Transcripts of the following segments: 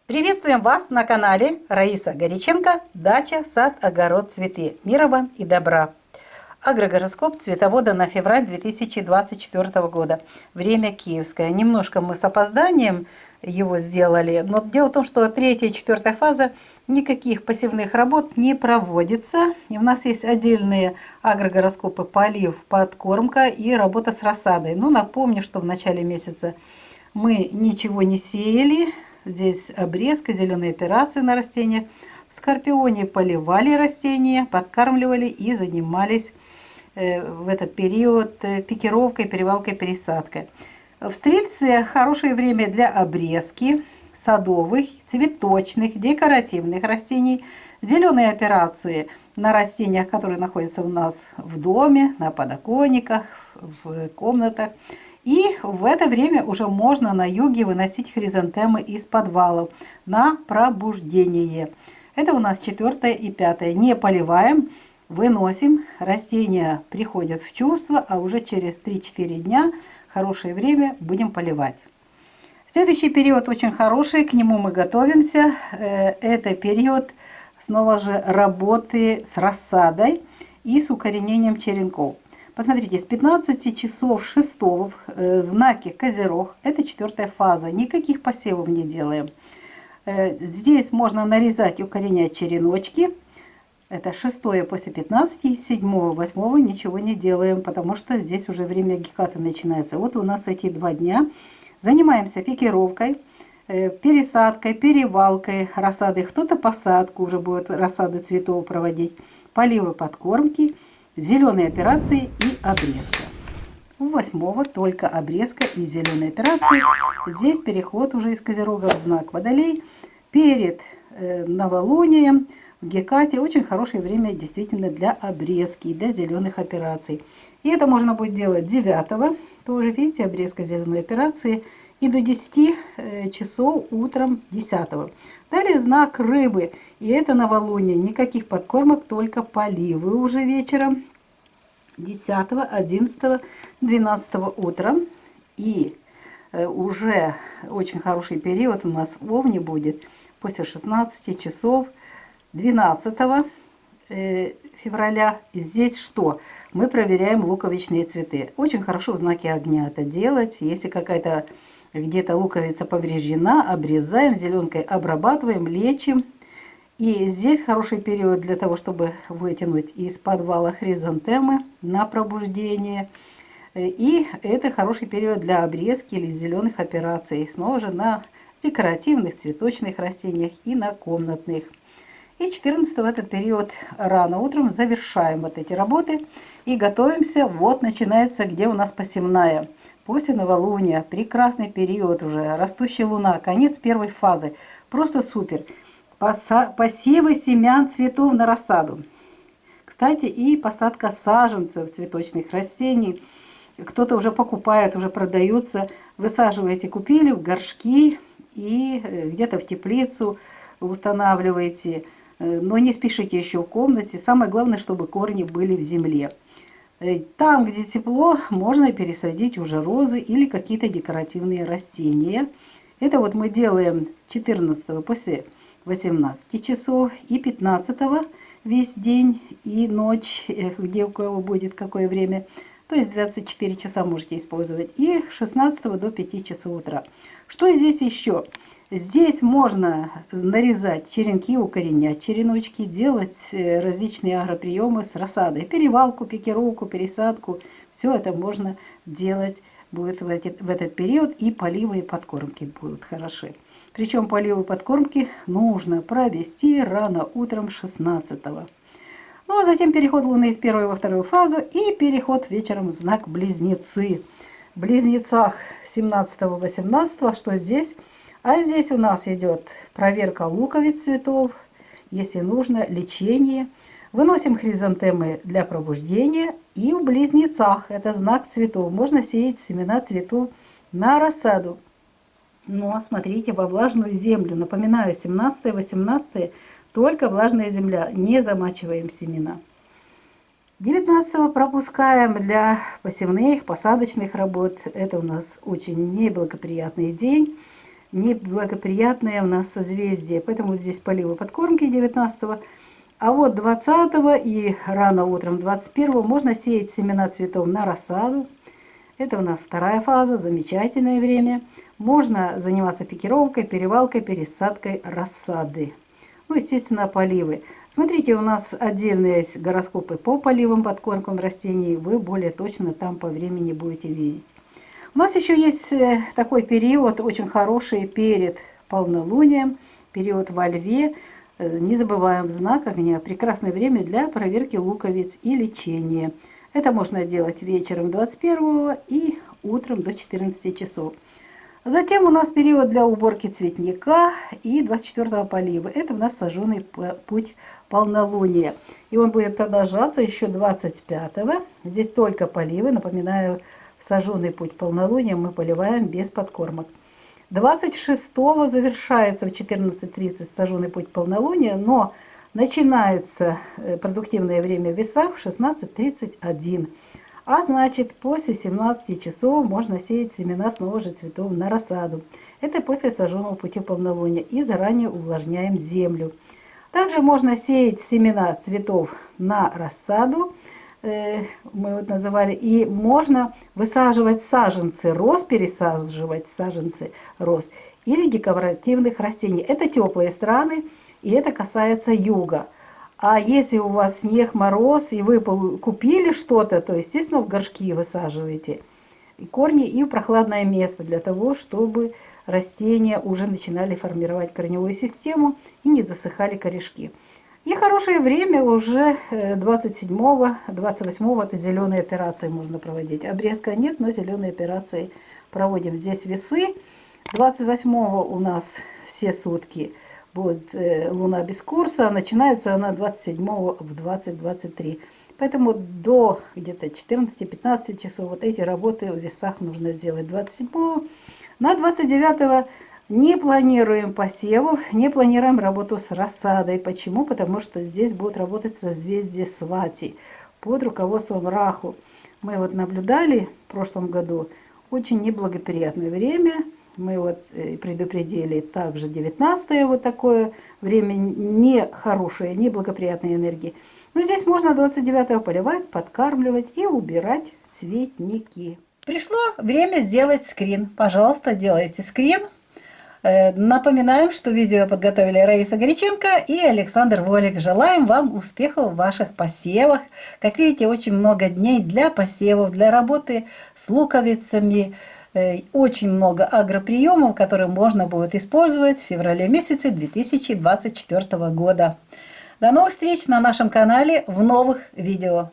Приветствуем вас на канале Раиса Гориченко «Дача, сад, огород, цветы». Мира вам и добра. Агрогороскоп цветовода на февраль 2024 года. Время киевское. Немножко мы с опозданием его сделали, но дело в том, что третья и четвертая фаза никаких посевных работ не проводится. И у нас есть отдельные агрогороскопы: полив, подкормка и работа с рассадой. Ну, напомню, что в начале месяца мы ничего не сеяли. Здесь обрезка, зеленые операции на растениях. В Скорпионе поливали растения, подкармливали и занимались в этот период пикировкой, перевалкой, пересадкой. В Стрельце хорошее время для обрезки садовых, цветочных, декоративных растений. Зеленые операции на растениях, которые находятся у нас в доме, на подоконниках, в комнатах. И в это время уже можно на юге выносить хризантемы из подвалов на пробуждение. Это у нас 4 и 5. Не поливаем, выносим. Растения приходят в чувство, а уже через 3-4 дня, хорошее время, будем поливать. Следующий период очень хороший, к нему мы готовимся. Это период снова же работы с рассадой и с укоренением черенков. Посмотрите, с 15 часов 6 знаки Козерог, это 4 фаза, никаких посевов не делаем. Здесь можно нарезать и укоренять череночки. Это 6 после 15, 7, 8 ничего не делаем, потому что здесь уже время гекаты начинается. Вот у нас эти 2 дня. Занимаемся пикировкой, пересадкой, перевалкой рассады. Кто-то посадку уже будет рассады цветов проводить, поливы, подкормки, зеленые операции и обрезка. У 8 только обрезка и зеленые операции. Здесь переход уже из Козерога в знак Водолей. Перед новолунием в Гекате очень хорошее время действительно для обрезки, для зеленых операций. И это можно будет делать 9, тоже, видите, обрезка зеленой операции, и до 10 часов утром 10. Далее знак Рыбы, и это новолуние, никаких подкормок, только поливы уже вечером 10, 11, 12 утром. И уже очень хороший период у нас в Овне будет после 16 часов 12 февраля. Здесь что? Мы проверяем луковичные цветы. Очень хорошо в знаке огня это делать. Если какая-то где-то луковица повреждена, обрезаем, зеленкой обрабатываем, лечим. И здесь хороший период для того, чтобы вытянуть из подвала хризантемы на пробуждение. И это хороший период для обрезки или зеленых операций. Снова же на декоративных цветочных растениях и на комнатных. И 14 в этот период рано утром завершаем вот эти работы и готовимся. Вот начинается, где у нас посевная. После новолуния, прекрасный период уже, растущая луна, конец 1 фазы. Просто супер. Посевы семян цветов на рассаду. Кстати, и посадка саженцев цветочных растений. Кто-то уже покупает, уже продается. Высаживаете, купили в горшки и где-то в теплицу устанавливаете. Но не спешите еще в комнате. Самое главное, чтобы корни были в земле. Там, где тепло, можно пересадить уже розы или какие-то декоративные растения. Это вот мы делаем 14 после 18 часов и 15 весь день и ночь, где у кого будет какое время. То есть 24 часа можете использовать. И 16 до 5 часов утра. Что здесь еще? Здесь можно нарезать черенки, укоренять череночки, делать различные агроприемы с рассадой. Перевалку, пикировку, пересадку. Все это можно делать будет в этот период. И поливы и подкормки будут хороши. Причем поливы и подкормки нужно провести рано утром 16. Ну а затем переход Луны из 1 во 2 фазу и переход вечером в знак Близнецы. В Близнецах 17-18, что здесь? А здесь у нас идет проверка луковиц цветов, если нужно, лечение. Выносим хризантемы для пробуждения. И в Близнецах, это знак цветов, можно сеять семена цветов на рассаду. Но смотрите, во влажную землю. Напоминаю, 17-18 только влажная земля. Не замачиваем семена. 19 пропускаем для посевных, посадочных работ. Это у нас очень неблагоприятный день. неблагоприятное у нас созвездие. Поэтому вот здесь поливы подкормки 19-го. А вот 20-го и рано утром 21-го можно сеять семена цветов на рассаду. Это у нас вторая фаза, замечательное время. Можно заниматься пикировкой, перевалкой, пересадкой рассады. Ну, естественно, поливы. Смотрите, у нас отдельные есть гороскопы по поливам, подкормкам растений. Вы более точно там по времени будете видеть. У нас еще есть такой период, очень хороший, перед полнолунием, период во Льве. Не забываем знак огня. Прекрасное время для проверки луковиц и лечения. Это можно делать вечером 21-го и утром до 14 часов. Затем у нас период для уборки цветника и 24-го полива. Это у нас сожженный путь полнолуния. И он будет продолжаться еще 25-го. Здесь только поливы. Напоминаю, в сожженный путь полнолуния мы поливаем без подкормок. 26-го завершается в 14:30 сожженный путь полнолуния, но начинается продуктивное время в весах в 16:31. А значит, после 17 часов можно сеять семена снова же цветов на рассаду. Это после сожженного пути полнолуния. И заранее увлажняем землю. Также можно сеять семена цветов на рассаду. Мы вот называли. И можно высаживать саженцы роз, пересаживать саженцы роз или декоративных растений. Это теплые страны, и это касается юга. А если у вас снег, мороз, и вы купили что-то, то, естественно, в горшки высаживаете корни и в прохладное место, для того, чтобы растения уже начинали формировать корневую систему и не засыхали корешки. И хорошее время уже 27-го, 28-го, это зеленые операции можно проводить. Обрезка нет, но зеленые операции проводим. Здесь весы. 28-го у нас все сутки будет луна без курса. Начинается она 27-го в 20:23. Поэтому до где-то 14-15 часов вот эти работы в весах нужно сделать. 27-го. На 29-го не планируем посевов, не планируем работу с рассадой. Почему? Потому что здесь будут работать созвездие Свати под руководством Раху. Мы вот наблюдали в прошлом году очень неблагоприятное время. Мы вот предупредили также 19-е вот такое время нехорошее, неблагоприятные энергии. Но здесь можно 29-го поливать, подкармливать и убирать цветники. Пришло время сделать скрин. Пожалуйста, делайте скрин. Напоминаем, что видео подготовили Раиса Горяченко и Александр Волик. Желаем вам успехов в ваших посевах. Как видите, очень много дней для посевов, для работы с луковицами. Очень много агроприемов, которые можно будет использовать в феврале месяце 2024 года. До новых встреч на нашем канале в нових відео.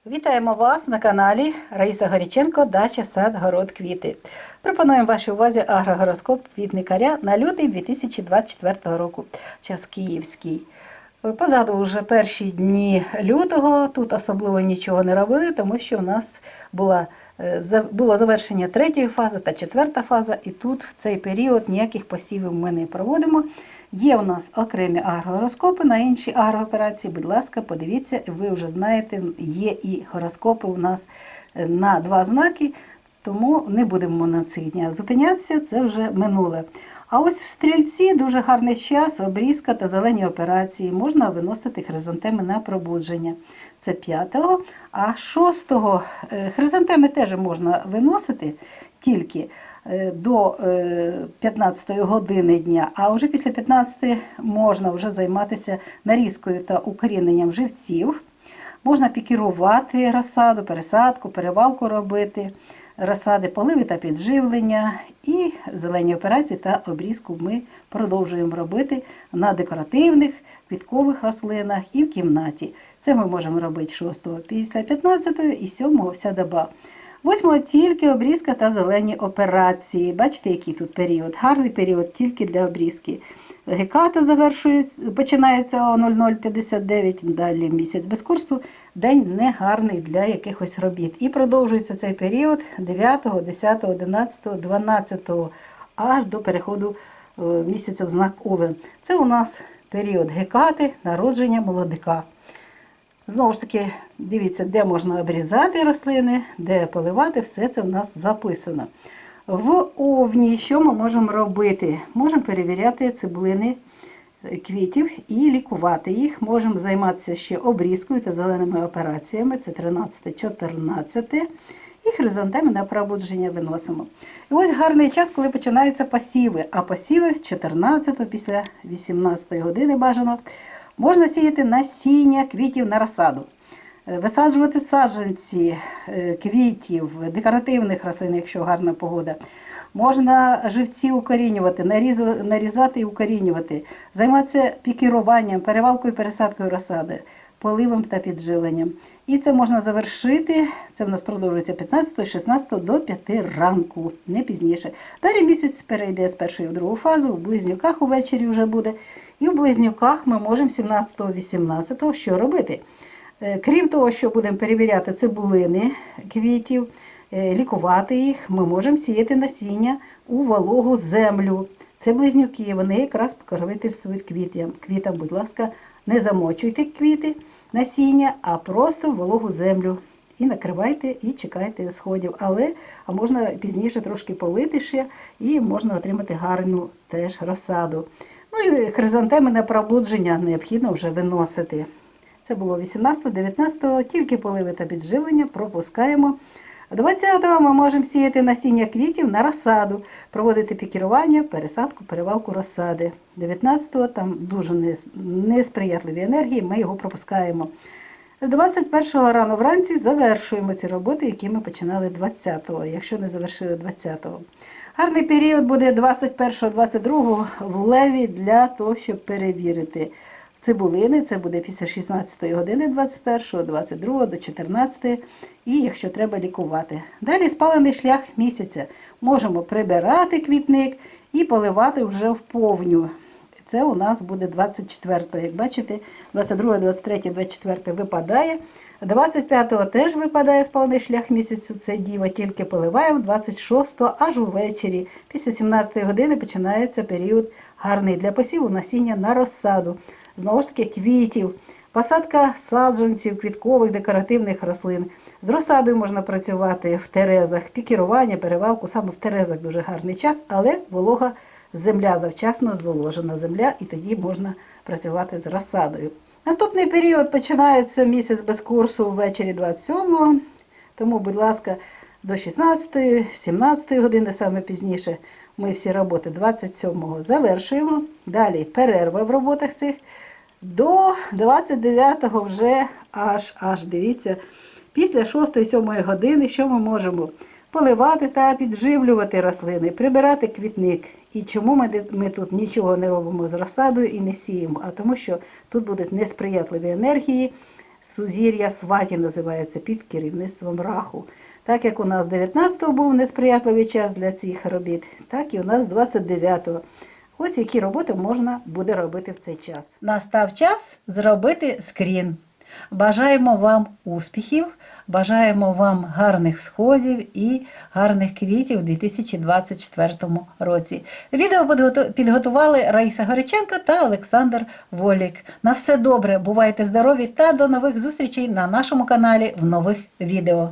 Вітаємо вас на каналі Раїса Горяченко «Дача, сад, город, квіти». Пропонуємо вашій увазі агрогороскоп квітникаря на лютий 2024 року, час київський. Позаду вже перші дні лютого, тут особливо нічого не робили, тому що у нас було завершення 3-ї фази та 4-та фаза, і тут в цей період ніяких посівів ми не проводимо. Є у нас окремі агрогороскопи на інші агрооперації. Будь ласка, подивіться, ви вже знаєте, є і гороскопи у нас на 2 знаки, тому не будемо на цих днях зупинятися, це вже минуле. А ось в Стрільці дуже гарний час, обрізка та зелені операції. Можна виносити хризантеми на пробудження. Це 5-го. А 6-го хризантеми теж можна виносити тільки до 15-ї години дня, а вже після 15-ї можна вже займатися нарізкою та укоріненням живців. Можна пікірувати розсаду, пересадку, перевалку робити, розсади, поливи та підживлення. І зелені операції та обрізку ми продовжуємо робити на декоративних, квіткових рослинах і в кімнаті. Це ми можемо робити 6-го після 15-ї і 7-го вся доба. 8-го тільки обрізка та зелені операції. Бачите, який тут період? Гарний період тільки для обрізки. Геката починається о 00:59, далі місяць без курсу. День не гарний для якихось робіт. І продовжується цей період 9, 10, 11, 12, аж до переходу місяця в знак Овен. Це у нас період гекати, народження молодика. Знову ж таки, дивіться, де можна обрізати рослини, де поливати, все це в нас записано. В овні що ми можемо робити? Можемо перевіряти цибулини квітів і лікувати їх. Можемо займатися ще обрізкою та зеленими операціями. Це 13-14. І хризантеми на пробудження виносимо. І ось гарний час, коли починаються посіви. А посіви 14-го, після 18-ї години бажано, можна сіяти насіння квітів на розсаду. Висаджувати саджанці квітів, декоративних рослин, якщо гарна погода. Можна живці укорінювати, нарізати і укорінювати. Займатися пікіруванням, перевалкою і пересадкою розсади, поливом та підживленням. І це можна завершити, це в нас продовжується 15-16 до 5 ранку, не пізніше. Далі місяць перейде з першої в другу фазу, в близнюках увечері вже буде. І в близнюках ми можемо 17-18 що робити? Крім того, що будемо перевіряти цибулини квітів, лікувати їх, ми можемо сіяти насіння у вологу землю. Це близнюки, вони якраз покровительствують квітам. Будь ласка, не замочуйте квіти, насіння, а просто в вологу землю. І накривайте, і чекайте сходів. А можна пізніше трошки полити ще, і можна отримати гарну теж розсаду. Ну і хризантеми на пробудження необхідно вже виносити. Це було 18-19, тільки поливи та підживлення пропускаємо. 20-го ми можемо сіяти насіння квітів на розсаду, проводити пікірування, пересадку, перевалку розсади. 19-го там дуже несприятливі енергії, ми його пропускаємо. 21-го рано вранці завершуємо ці роботи, які ми починали 20-го, якщо не завершили 20-го. Гарний період буде 21-22 в леві для того, щоб перевірити цибулини. Це буде після 16 години 21-го, 22-го до 14-ї. І якщо треба, лікувати. Далі спалений шлях місяця. Можемо прибирати квітник і поливати вже вповню. Це у нас буде 24-го. Як бачите, 22, 23, 24 випадає. 25-го теж випадає спалений шлях місяцю. Це діва, тільки поливаємо. 26-го аж увечері. Після 17 години починається період гарний для посіву насіння на розсаду. Знову ж таки, квітів. Посадка саджанців, квіткових, декоративних рослин. З розсадою можна працювати в терезах, пікірування, перевалку. Саме в терезах дуже гарний час, але волога земля, завчасно зволожена земля, і тоді можна працювати з розсадою. Наступний період починається місяць без курсу ввечері 27-го, тому, будь ласка, до 16-ї, 17-ї години, саме пізніше, ми всі роботи 27-го завершуємо. Далі перерва в роботах цих. До 29-го вже аж, дивіться, після 6-7 години, що ми можемо? Поливати та підживлювати рослини, прибирати квітник. І чому ми тут нічого не робимо з розсадою і не сіємо? А тому, що тут будуть несприятливі енергії, сузір'я Сваті називається, під керівництвом Раху. Так як у нас 19-го був несприятливий час для цих робіт, так і у нас 29-го. Ось які роботи можна буде робити в цей час. Настав час зробити скрін. Бажаємо вам успіхів, бажаємо вам гарних сходів і гарних квітів у 2024 році. Відео підготували Раїса Гориченко та Олександр Волік. На все добре, бувайте здорові та до нових зустрічей на нашому каналі в нових відео.